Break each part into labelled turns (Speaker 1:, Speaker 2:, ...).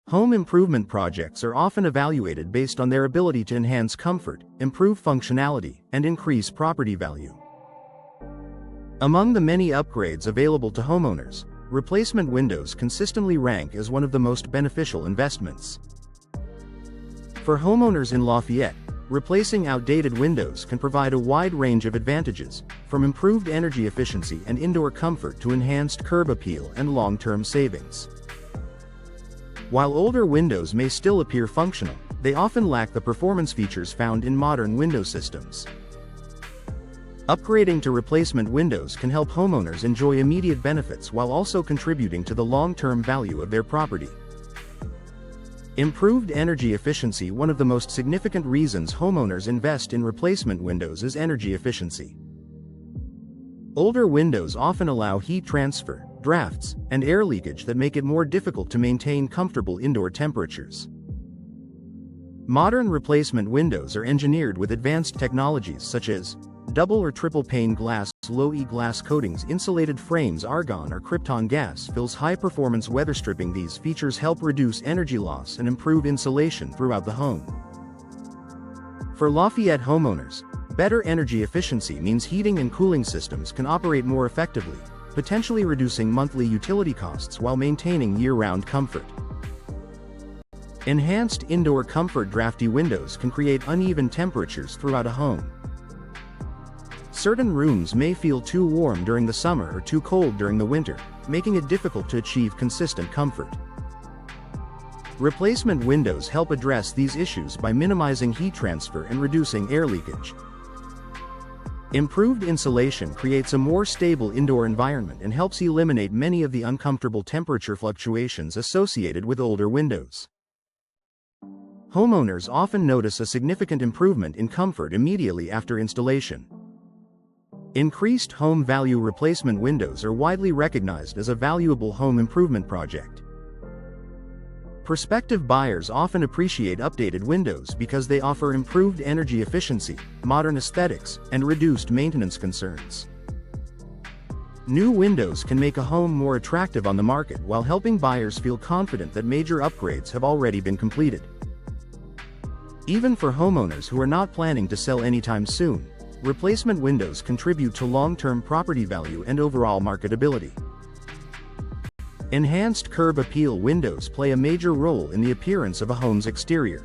Speaker 1: Home improvement projects are often evaluated based on their ability to enhance comfort, improve functionality, and increase property value. Among the many upgrades available to homeowners, replacement windows consistently rank as one of the most beneficial investments. For homeowners in Lafayette, replacing outdated windows can provide a wide range of advantages, from improved energy efficiency and indoor comfort to enhanced curb appeal and long-term savings. While older windows may still appear functional, they often lack the performance features found in modern window systems. Upgrading to replacement windows can help homeowners enjoy immediate benefits while also contributing to the long-term value of their property. Improved energy efficiency. One of the most significant reasons homeowners invest in replacement windows is energy efficiency. Older windows often allow heat transfer, drafts, and air leakage that make it more difficult to maintain comfortable indoor temperatures. Modern replacement windows are engineered with advanced technologies such as double or triple pane glass, low-E glass coatings, insulated frames, argon or krypton gas fills, high-performance weather stripping. These features help reduce energy loss and improve insulation throughout the home. For Lafayette homeowners, better energy efficiency means heating and cooling systems can operate more effectively, potentially reducing monthly utility costs while maintaining year-round comfort. Enhanced indoor comfort. Drafty windows can create uneven temperatures throughout a home. Certain rooms may feel too warm during the summer or too cold during the winter, making it difficult to achieve consistent comfort. Replacement windows help address these issues by minimizing heat transfer and reducing air leakage. Improved insulation creates a more stable indoor environment and helps eliminate many of the uncomfortable temperature fluctuations associated with older windows. Homeowners often notice a significant improvement in comfort immediately after installation. Increased home value. Replacement windows are widely recognized as a valuable home improvement project. Prospective buyers often appreciate updated windows because they offer improved energy efficiency, modern aesthetics, and reduced maintenance concerns. New windows can make a home more attractive on the market while helping buyers feel confident that major upgrades have already been completed. Even for homeowners who are not planning to sell anytime soon, replacement windows contribute to long-term property value and overall marketability. Enhanced curb appeal. Windows play a major role in the appearance of a home's exterior.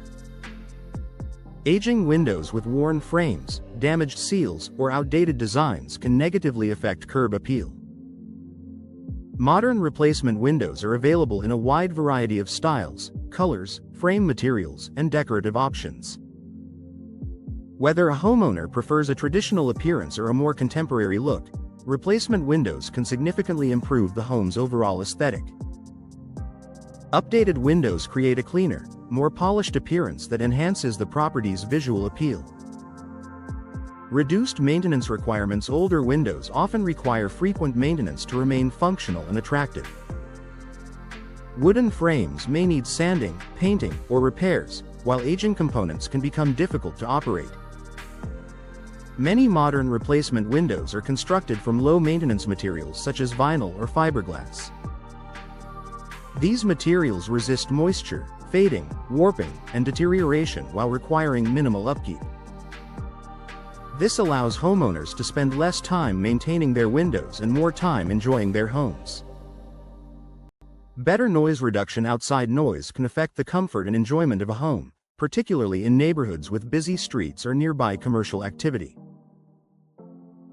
Speaker 1: Aging windows with worn frames, damaged seals, or outdated designs can negatively affect curb appeal. Modern replacement windows are available in a wide variety of styles, colors, frame materials, and decorative options. Whether a homeowner prefers a traditional appearance or a more contemporary look, replacement windows can significantly improve the home's overall aesthetic. Updated windows create a cleaner, more polished appearance that enhances the property's visual appeal. Reduced maintenance requirements. Older windows often require frequent maintenance to remain functional and attractive. Wooden frames may need sanding, painting, or repairs, while aging components can become difficult to operate. Many modern replacement windows are constructed from low-maintenance materials such as vinyl or fiberglass. These materials resist moisture, fading, warping, and deterioration while requiring minimal upkeep. This allows homeowners to spend less time maintaining their windows and more time enjoying their homes. Better noise reduction. Outside noise can affect the comfort and enjoyment of a home, particularly in neighborhoods with busy streets or nearby commercial activity.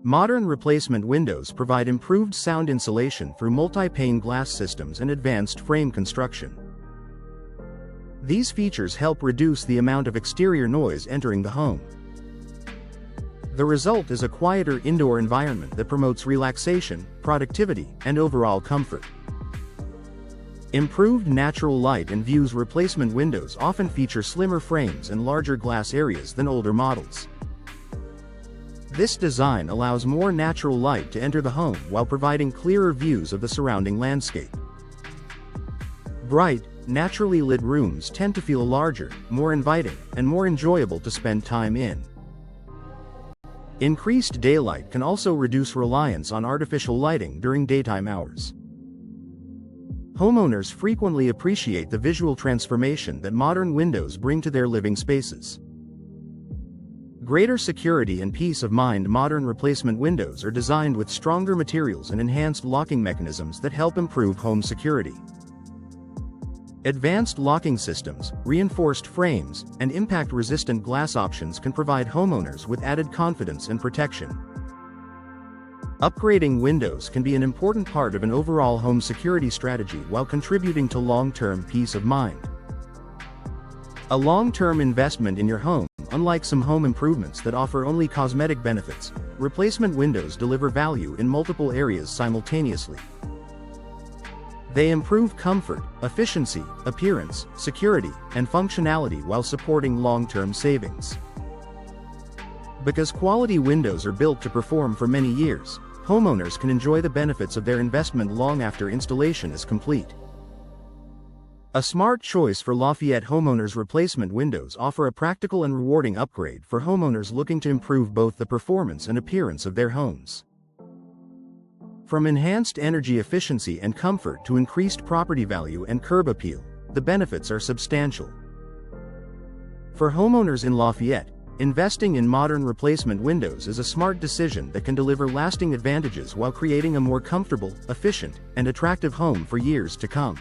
Speaker 1: Modern replacement windows provide improved sound insulation through multi-pane glass systems and advanced frame construction. These features help reduce the amount of exterior noise entering the home. The result is a quieter indoor environment that promotes relaxation, productivity, and overall comfort. Improved natural light and views. Replacement windows often feature slimmer frames and larger glass areas than older models. This design allows more natural light to enter the home while providing clearer views of the surrounding landscape. Bright, naturally lit rooms tend to feel larger, more inviting, and more enjoyable to spend time in. Increased daylight can also reduce reliance on artificial lighting during daytime hours. Homeowners frequently appreciate the visual transformation that modern windows bring to their living spaces. Greater security and peace of mind. Modern replacement windows are designed with stronger materials and enhanced locking mechanisms that help improve home security. Advanced locking systems, reinforced frames, and impact-resistant glass options can provide homeowners with added confidence and protection. Upgrading windows can be an important part of an overall home security strategy while contributing to long-term peace of mind. A long-term investment in your home. Unlike some home improvements that offer only cosmetic benefits, replacement windows deliver value in multiple areas simultaneously. They improve comfort, efficiency, appearance, security, and functionality while supporting long-term savings. Because quality windows are built to perform for many years, homeowners can enjoy the benefits of their investment long after installation is complete. A smart choice for Lafayette Homeowners replacement windows offer a practical and rewarding upgrade for homeowners looking to improve both the performance and appearance of their homes. From enhanced energy efficiency and comfort to increased property value and curb appeal, the benefits are substantial. For homeowners in Lafayette, investing in modern replacement windows is a smart decision that can deliver lasting advantages while creating a more comfortable, efficient, and attractive home for years to come.